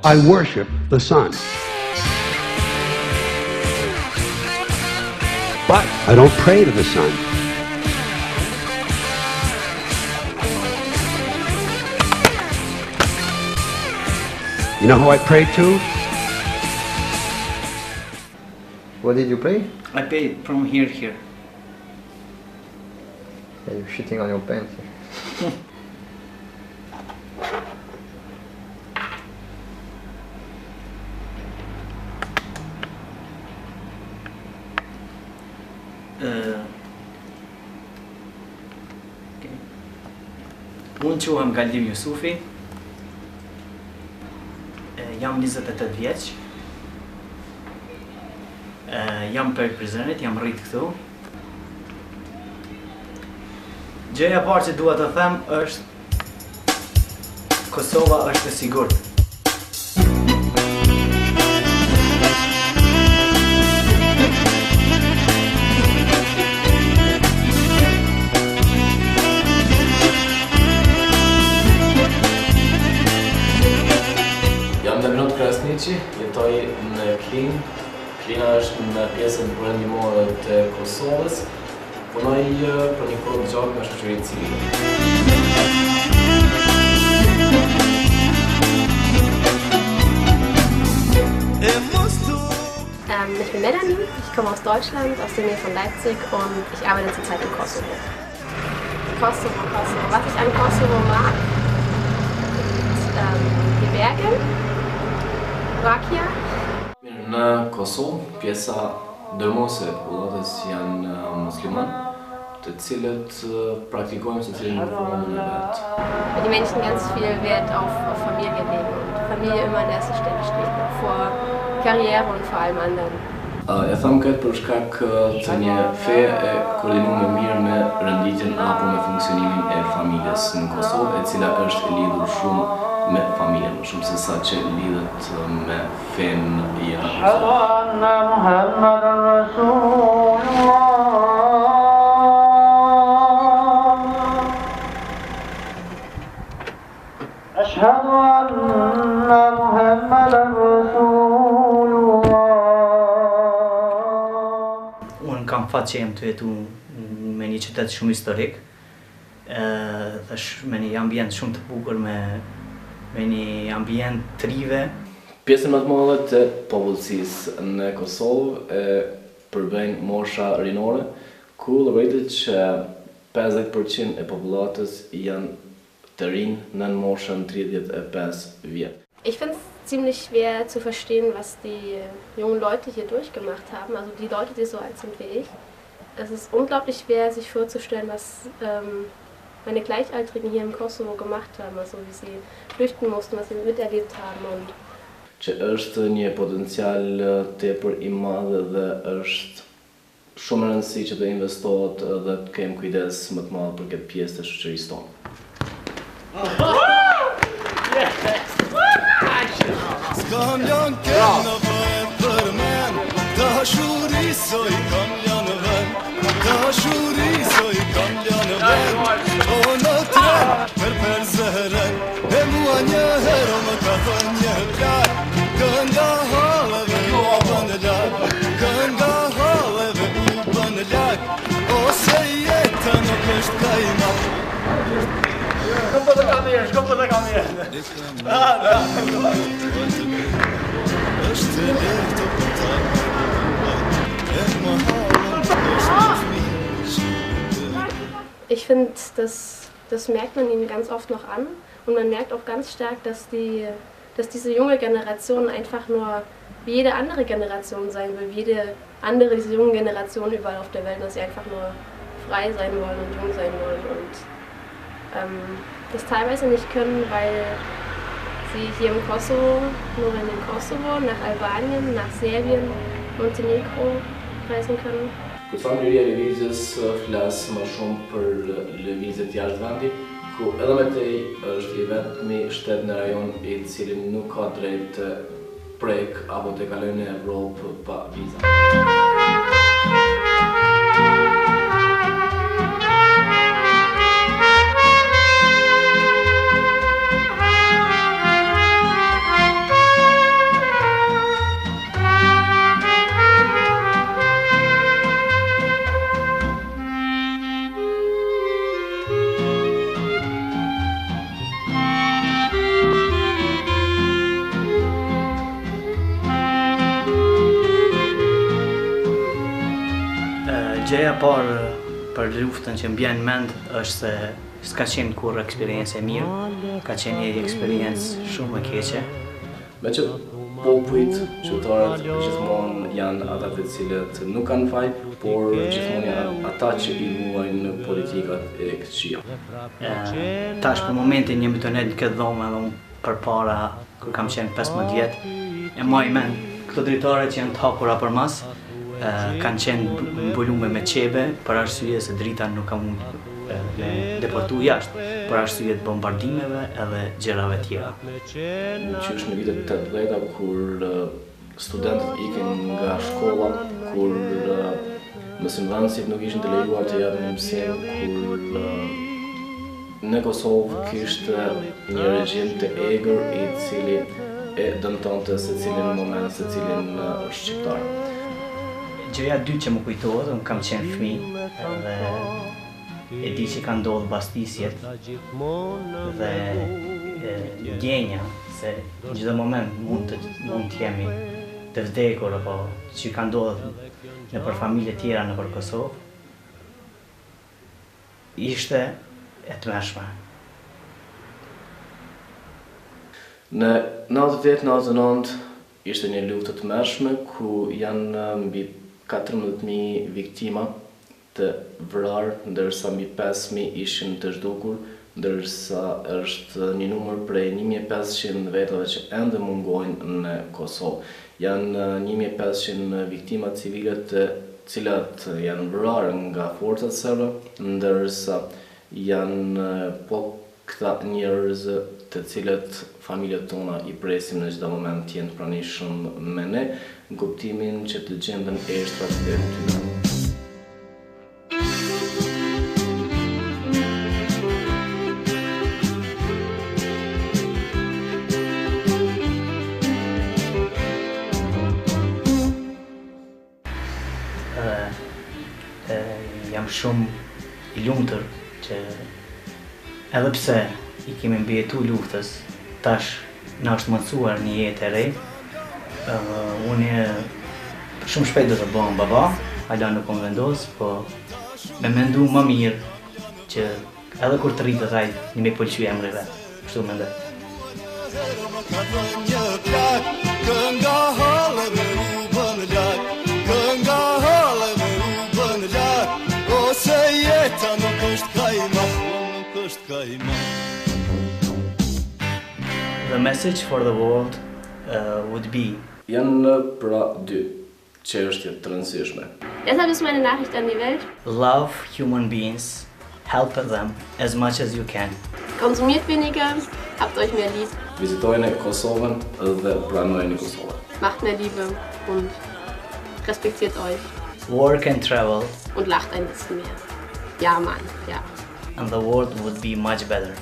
I worship the sun. But I don't pray to the sun. You know who I pray to? What did you pray? I pay from here. Yeah, you're shitting on your pants. Unë quhem Galdim Jusufi, jam 28 vjeç, jam për Prizrenit, jam rrit këtu. Gjëja e parë që dua të them është Kosova është e sigurt. Jetoj në Klinë. Klina është në pjesën perëndimore të Kosovës. Punoj për një kohë gjatë me shoqërinë civile. Ich bin Melanie, ich komme aus Deutschland, aus der Nähe von Leipzig und ich arbeite zurzeit im Kosovo. Kosovo. Was ich an Kosovo mag, die Berge, Rakja. Në Kosovë, pjesa dërmose e popullatës janë musliman, të cilët praktikojnë secilin në formën e vet. Die Menschen ganz viel Wert auf Familie legen und Familie immer an erster Stelle steht, vor Karriere und vor allem anderen. E them këtë për shkak të një feje e koordinuar mirë me renditjen apo me funksionimin e familjes në Kosovë, e cila është e lidhur shumë me familjen, shumë se sa që lidhet me fenë Unë kam fat që jem të jetu me një qytet shumë historik, me një ambient shumë të bukur, me një ambient të rive. Pjesën më të madhe të popullsisë në Kosovë e përbëjnë mosha rinore, ku llogaritet që 50% e popullatës janë të rinj nën moshën 35 vjet. Ich finde es ziemlich schwer zu verstehen, was die jungen Leute hier durchgemacht haben, also die Leute, die so alt sind wie ich. Es ist unglaublich schwer, sich vorzustellen, was meine Gleichaltrigen hier im Kosovo gemacht haben, also wie sie flüchten mussten, was sie miterlebt haben. Und që është një potencial tepër I madh dhe është shumë e rëndësishme që të investohet dhe të kem kujdes më të madh për këtë pjesë të shoqërisë tonë. Skam janë kënë bëhet për men, dashuri soj kam janë ven, dashuri soj kam janë ven, o në tren, për zëren, e mua një herë më ka thënë një plak, kënga haleve u bënë lak, kënga haleve u bënë lak, ose jeta nuk është ka I mak. Shkom për të kam jenë. ich finde, das merkt man ihnen ganz oft noch an und man merkt auch ganz stark, dass diese junge Generation einfach nur wie jede andere Generation sein will, wie jede andere diese jungen Generationen überall auf der Welt, dass sie einfach nur frei sein wollen und jung sein wollen und das teilweise nicht können, weil sie hier im Kosovo, nur in den Kosovo, nach Albanien, nach Serbien, Montenegro reisen können. Kur familja e lëvizjes flas më shumë për lëvizjet jashtë vendit, ku edhe me te është I vetmi shtet në rajon I cili nuk ka drejt të prek apo të kalojë në Evropë pa viza. e parë për luftën që mbjen mend është se s'ka qenë kur eksperiencë e mirë, ka qenë një eksperiencë shumë e keqe. Me që popujt, qytetarët gjithmonë janë ata të cilët nuk kanë faj, por gjithmonë janë ata që i luajnë politikat e këqija. Tash për momentin jemi të net në këtë dhomë edhe unë përpara kur kam qenë 15 vjetë, e maj mend këto dritare që janë të hapura për mas, kanë qenë mbulume me qebe për arsye se drita nuk ka mund me deportu jashtë, për arsye të bombardimeve edhe gjërave tjera. Qysh në vitet 80-ta kur studentët ikin nga shkolla, kur mësimdhënësit nuk ishin të lejuar të japin mësim, kur në Kosovë kishte një regjim të egër i cili e dëmtonte secilin moment, secilin shqiptar. Gjëja dytë që më kujtohet, unë kam qenë fëmijë edhe e di që ka ndodhur bastisjet dhe ndjenja se në çdo moment mund të jemi të vdekur apo që ka ndodhur nëpër familje tjera nëpër Kosovë, ishte e tmerrshme. Në 98-99 ishte një luftë të tmerrshme ku janë mbi 14.000 viktima të vrarë, ndërsa mbi 5.000 ishin të zhdukur, ndërsa është një numër prej 1.500 vetave që ende mungojnë në Kosovë. Janë 1.500 viktima civile të cilat janë vrarë nga forcat serbe, ndërsa janë këta njerëz të cilët familjet tona i presim në çdo moment të jenë pranishëm me ne, në kuptimin që të gjenden eshtrat e tyre. Jam shumë i lumtur që edhe pse i kemi mbijetu luftës, tash na është mësuar një jetë e re. Unë shumë shpejt do të bëhem baba, hala nuk kom vendos, po me mendu më mirë që edhe kur të rritet ai një me pëlqy emri vet. Kështu mendoj. Kënga haleve u bën lak, kënga haleve u bën lak, ose jeta nuk është kajma, nuk është kajma. The message for the world would be Janë pra dy çështje të rëndësishme. Deshalb ist meine Nachricht an die Welt: love human beings, help them as much as you can. konsumiert weniger, habt euch mehr lieb, Vizitojeni Kosovën dhe pranojeni Kosovën. macht mehr Liebe und respektiert euch Work and travel, und lacht ein bisschen mehr. Ja, Mann, ja. and the world would be much better.